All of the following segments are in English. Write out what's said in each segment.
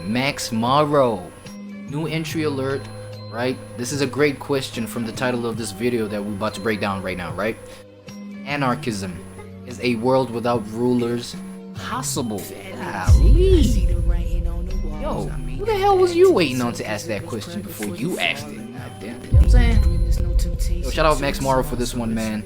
Max Morrow. New entry alert, right? This is a great question from the title of this video that we're about to break down right now, right? Anarchism. Is a world without rulers possible? Golly. Yo, who the hell was you waiting on to ask that question before you asked it? God damn, you know what I'm saying? Yo, shout out Max Morrow for this one, man.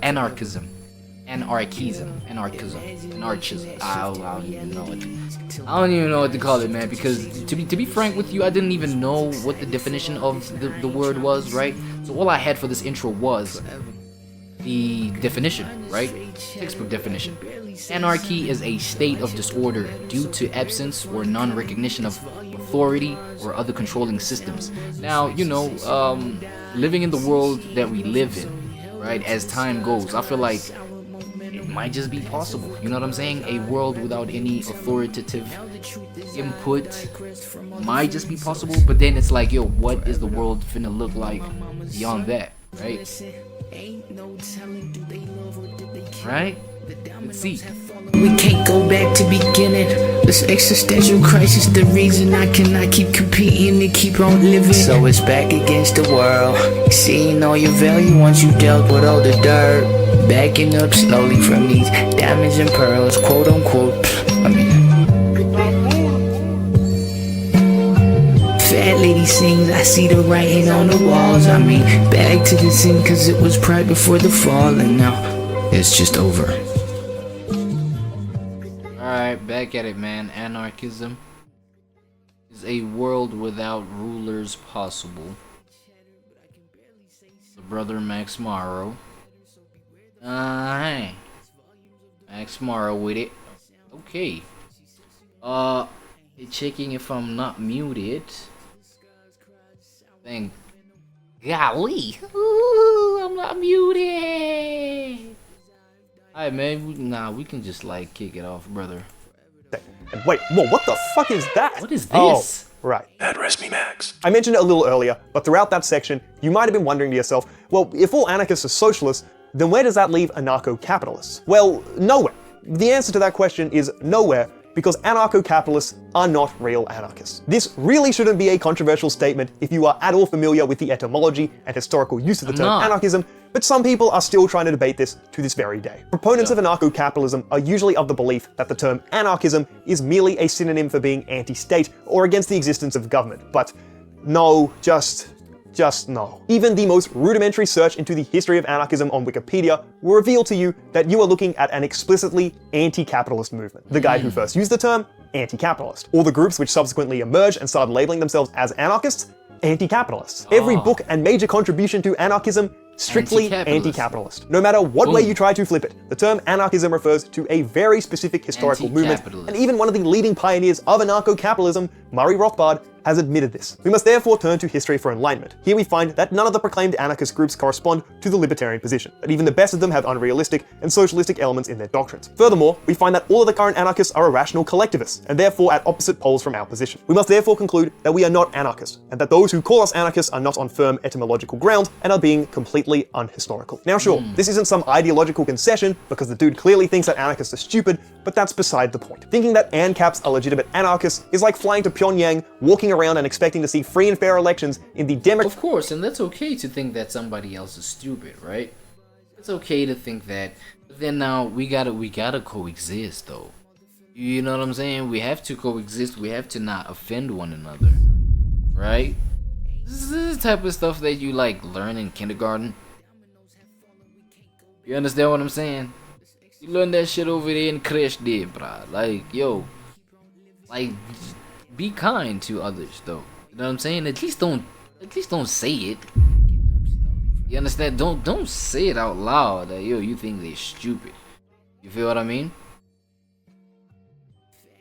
Anarchism. Anarchism. I don't even know what to call it, man, because to be frank with you, I didn't even know what the definition of the word was, right? So all I had for this intro was the definition, right? Textbook definition. Anarchy is a state of disorder due to absence or non-recognition of authority or other controlling systems. Now, you know, living in the world that we live in, right, as time goes, I feel like it might just be possible. You know what I'm saying? A world without any authoritative input might just be possible, but then it's like, yo, what is the world finna look like beyond that, right? Right? Let's see. We can't go back to beginning. This existential crisis, the reason I cannot keep competing and keep on living. So it's back against the world. Seeing all your value once you dealt with all the dirt. Backing up slowly from these diamonds and pearls, quote unquote. Fat lady sings, I see the writing on the walls. Back to the sin cause it was pride before the fall. And now it's just over. Alright, back at it, man. Anarchism is a world without rulers possible. The brother Max Morrow. Hey. Max Morrow with it. Okay. Checking if I'm not muted. Thank golly. Ooh, I'm not muted. Alright, man. We can just like kick it off, brother. And wait, whoa, what the fuck is that? What is this? Oh, right. Address me, Max. I mentioned it a little earlier, but throughout that section, you might have been wondering to yourself, well, if all anarchists are socialists, then where does that leave anarcho-capitalists? Well, nowhere. The answer to that question is nowhere, because anarcho-capitalists are not real anarchists. This really shouldn't be a controversial statement if you are at all familiar with the etymology and historical use of the term anarchism, but some people are still trying to debate this to this very day. Proponents of anarcho-capitalism are usually of the belief that the term anarchism is merely a synonym for being anti-state or against the existence of government, but no, just no. Even the most rudimentary search into the history of anarchism on Wikipedia will reveal to you that you are looking at an explicitly anti-capitalist movement. The guy who first used the term, anti-capitalist. All the groups which subsequently emerged and started labeling themselves as anarchists, anti-capitalists. Every book and major contribution to anarchism, strictly anti-capitalist. No matter what way you try to flip it, the term anarchism refers to a very specific historical movement, and even one of the leading pioneers of anarcho-capitalism, Murray Rothbard, has admitted this. We must therefore turn to history for enlightenment. Here we find that none of the proclaimed anarchist groups correspond to the libertarian position, that even the best of them have unrealistic and socialistic elements in their doctrines. Furthermore, we find that all of the current anarchists are irrational collectivists, and therefore at opposite poles from our position. We must therefore conclude that we are not anarchists, and that those who call us anarchists are not on firm etymological ground and are being completely unhistorical. Now sure, this isn't some ideological concession, because the dude clearly thinks that anarchists are stupid, but that's beside the point. Thinking that ANCAPs are legitimate anarchists is like flying to Pyongyang, walking around and expecting to see free and fair elections in the Of course, and that's okay to think that somebody else is stupid, right? It's okay to think that, but then now we gotta coexist though. You know what I'm saying? We have to coexist, we have to not offend one another, right? This is the type of stuff that you like learn in kindergarten. You understand what I'm saying? You learn that shit over there in creche there, bruh. Like, yo, like, be kind to others though. You know what I'm saying? At least don't say it. You understand? Don't say it out loud that yo, you think they're stupid. You feel what I mean?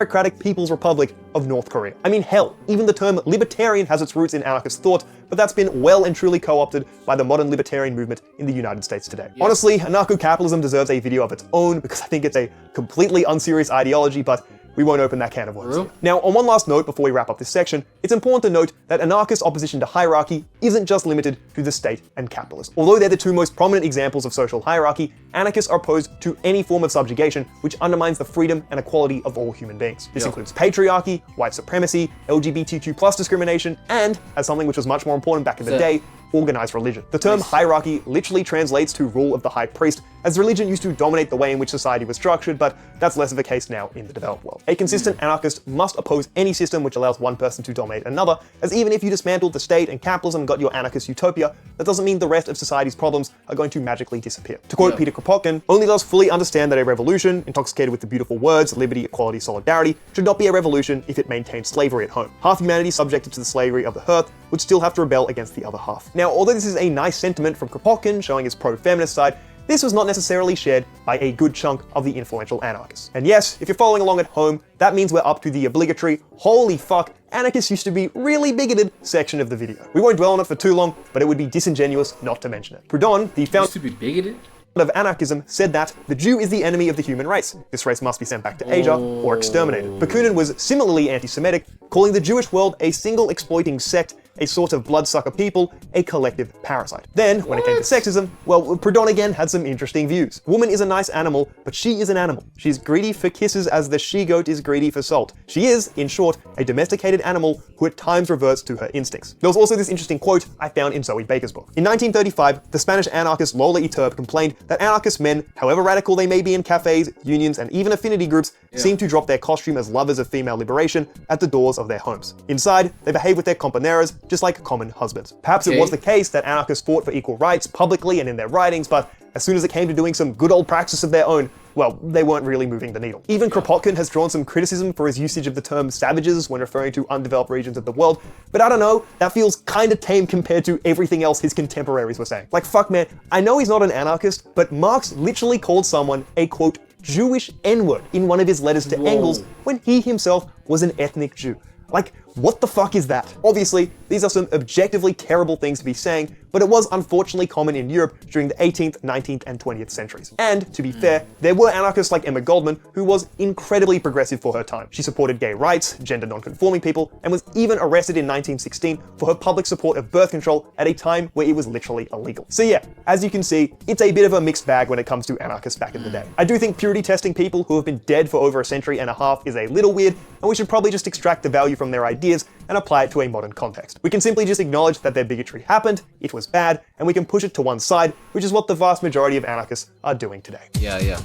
Democratic People's Republic of North Korea. I mean, hell, even the term libertarian has its roots in anarchist thought, but that's been well and truly co-opted by the modern libertarian movement in the United States today. Yes. Honestly, anarcho-capitalism deserves a video of its own because I think it's a completely unserious ideology, but we won't open that can of worms Really? here. Now, on one last note before we wrap up this section, it's important to note that anarchist opposition to hierarchy isn't just limited to the state and capitalism. Although they're the two most prominent examples of social hierarchy, anarchists are opposed to any form of subjugation which undermines the freedom and equality of all human beings. This includes patriarchy, white supremacy, LGBTQ+ discrimination, and, as something which was much more important back in the day, organized religion. The term hierarchy literally translates to rule of the high priest, as religion used to dominate the way in which society was structured, but that's less of a case now in the developed world. A consistent anarchist must oppose any system which allows one person to dominate another, as even if you dismantled the state and capitalism and got your anarchist utopia, that doesn't mean the rest of society's problems are going to magically disappear. To quote Peter Kropotkin, only those fully understand that a revolution, intoxicated with the beautiful words liberty, equality, solidarity, should not be a revolution if it maintains slavery at home. Half humanity subjected to the slavery of the hearth would still have to rebel against the other half. Now, although this is a nice sentiment from Kropotkin showing his pro-feminist side, this was not necessarily shared by a good chunk of the influential anarchists. And yes, if you're following along at home, that means we're up to the obligatory, holy fuck, anarchists used to be really bigoted section of the video. We won't dwell on it for too long, but it would be disingenuous not to mention it. Proudhon, the founder Used to be bigoted? of anarchism, said that the Jew is the enemy of the human race. This race must be sent back to Asia or exterminated. Bakunin was similarly anti-Semitic, calling the Jewish world a single exploiting sect, a sort of bloodsucker people, a collective parasite. Then, when it came to sexism, well, Proudhon again had some interesting views. Woman is a nice animal, but she is an animal. She's greedy for kisses as the she-goat is greedy for salt. She is, in short, a domesticated animal who at times reverts to her instincts. There was also this interesting quote I found in Zoe Baker's book. In 1935, the Spanish anarchist Lola Iturbe complained that anarchist men, however radical they may be in cafes, unions, and even affinity groups, seem to drop their costume as lovers of female liberation at the doors of their homes. Inside, they behave with their compañeras just like common husbands. Perhaps it was the case that anarchists fought for equal rights publicly and in their writings, but as soon as it came to doing some good old practice of their own, well, they weren't really moving the needle. Even Kropotkin has drawn some criticism for his usage of the term savages when referring to undeveloped regions of the world, but I don't know, that feels kinda tame compared to everything else his contemporaries were saying. Like, fuck man, I know he's not an anarchist, but Marx literally called someone a quote, Jewish N-word in one of his letters to Engels when he himself was an ethnic Jew. Like, what the fuck is that? Obviously, these are some objectively terrible things to be saying, but it was unfortunately common in Europe during the 18th, 19th, and 20th centuries. And, to be fair, there were anarchists like Emma Goldman, who was incredibly progressive for her time. She supported gay rights, gender non-conforming people, and was even arrested in 1916 for her public support of birth control at a time where it was literally illegal. So yeah, as you can see, it's a bit of a mixed bag when it comes to anarchists back in the day. I do think purity testing people who have been dead for over a century and a half is a little weird, and we should probably just extract the value from their ideas and apply it to a modern context. We can simply just acknowledge that their bigotry happened, it was bad, and we can push it to one side, which is what the vast majority of anarchists are doing today. Yeah.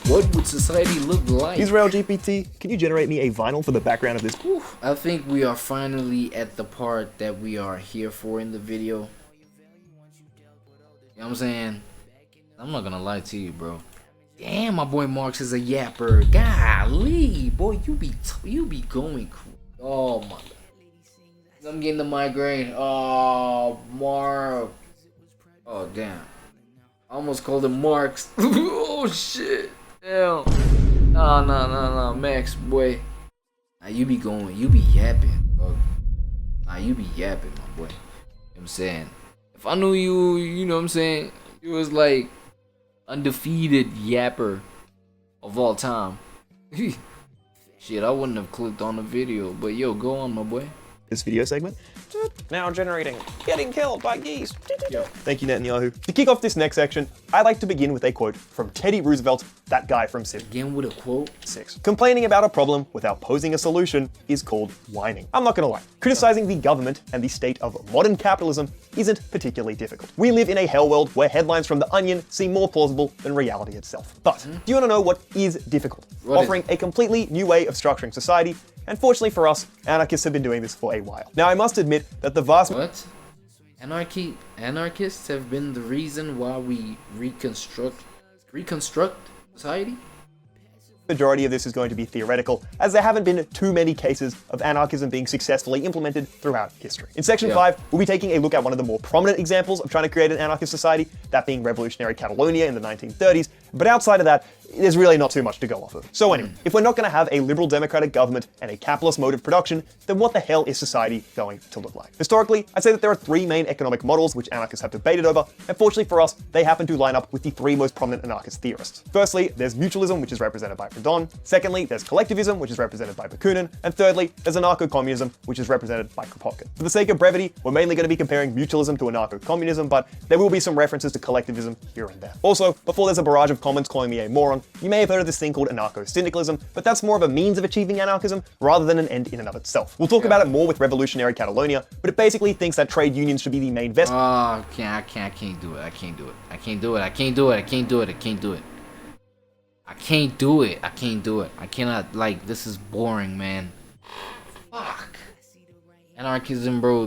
What would society look like? Israel GPT, can you generate me a vinyl for the background of this? I think we are finally at the part that we are here for in the video. You know what I'm saying? I'm not gonna lie to you, bro. Damn, my boy Marx is a yapper. Golly, boy, you be going cool. Oh my. I'm getting the migraine. Oh, Mark. Oh damn. I almost called him Marx. Oh shit. Damn. No, Max, boy. Nah, you be yapping, bro. Nah, you be yapping, my boy. You know what I'm saying? If I knew you, you know what I'm saying? You was like undefeated yapper of all time. Shit, I wouldn't have clicked on the video, but yo, go on, my boy. This video segment. Now generating. Getting killed by geese. Thank you, Netanyahu. To kick off this next section, I'd like to begin with a quote from Teddy Roosevelt, that guy from Civ. Again with a quote? 6. Complaining about a problem without posing a solution is called whining. I'm not gonna lie. Criticizing the government and the state of modern capitalism isn't particularly difficult. We live in a hell world where headlines from The Onion seem more plausible than reality itself. But do you wanna know what is difficult? Offering a completely new way of structuring society. And fortunately for us, anarchists have been doing this for a while. Now, I must admit that the vast... What? Anarchists have been the reason why we reconstruct society? majority of this is going to be theoretical, as there haven't been too many cases of anarchism being successfully implemented throughout history. In section 5, we'll be taking a look at one of the more prominent examples of trying to create an anarchist society, that being revolutionary Catalonia in the 1930s, but outside of that, there's really not too much to go off of. So anyway, if we're not going to have a liberal democratic government and a capitalist mode of production, then what the hell is society going to look like? Historically, I'd say that there are three main economic models which anarchists have debated over, and fortunately for us, they happen to line up with the three most prominent anarchist theorists. Firstly, there's mutualism, which is represented by Proudhon. Secondly, there's collectivism, which is represented by Bakunin. And thirdly, there's anarcho-communism, which is represented by Kropotkin. For the sake of brevity, we're mainly going to be comparing mutualism to anarcho-communism, but there will be some references to collectivism here and there. Also, before there's a barrage of comments calling me a moron, you may have heard of this thing called anarcho-syndicalism, but that's more of a means of achieving anarchism rather than an end in and of itself. We'll talk about it more with revolutionary Catalonia, but it basically thinks that trade unions should be the main vest. I can't do it. I can't do it. I can't do it. I can't do it. I can't do it. I can't do it. I can't do it. I can't do it. I cannot, like, this is boring, man. Fuck. Anarchism, bro.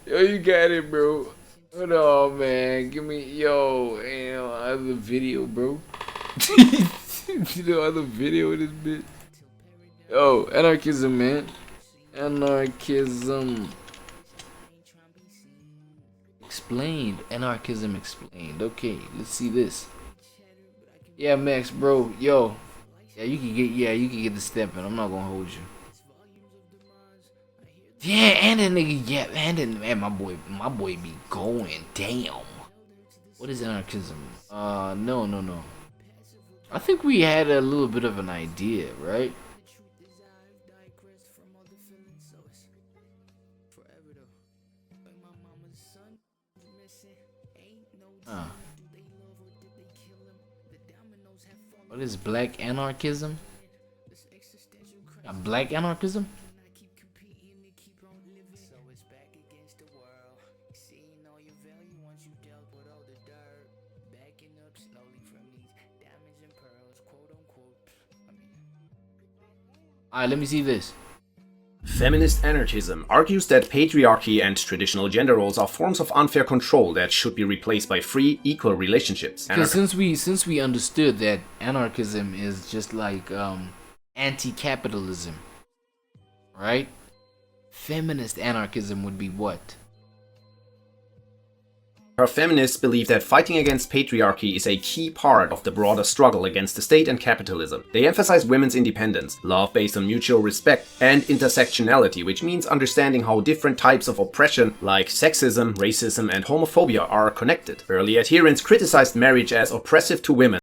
Yo, you got it, bro. Hold on, man. Give me, other video, bro. You know, other video of this bitch. Yo, anarchism, man. Anarchism. Explained. Anarchism explained. Okay, let's see this. Yeah, Max, bro. Yo. Yeah, you can get the step in. I'm not gonna hold you. Yeah, and then nigga, man, my boy be going. Damn. What is anarchism? No. I think we had a little bit of an idea, right? What is black anarchism? Black anarchism? Alright, let me see this. Feminist anarchism argues that patriarchy and traditional gender roles are forms of unfair control that should be replaced by free, equal relationships. Because since we understood that anarchism is just like anti-capitalism, right? Feminist anarchism would be what? Her feminists believe that fighting against patriarchy is a key part of the broader struggle against the state and capitalism. They emphasize women's independence, love based on mutual respect, and intersectionality, which means understanding how different types of oppression like sexism, racism, and homophobia are connected. Early adherents criticized marriage as oppressive to women.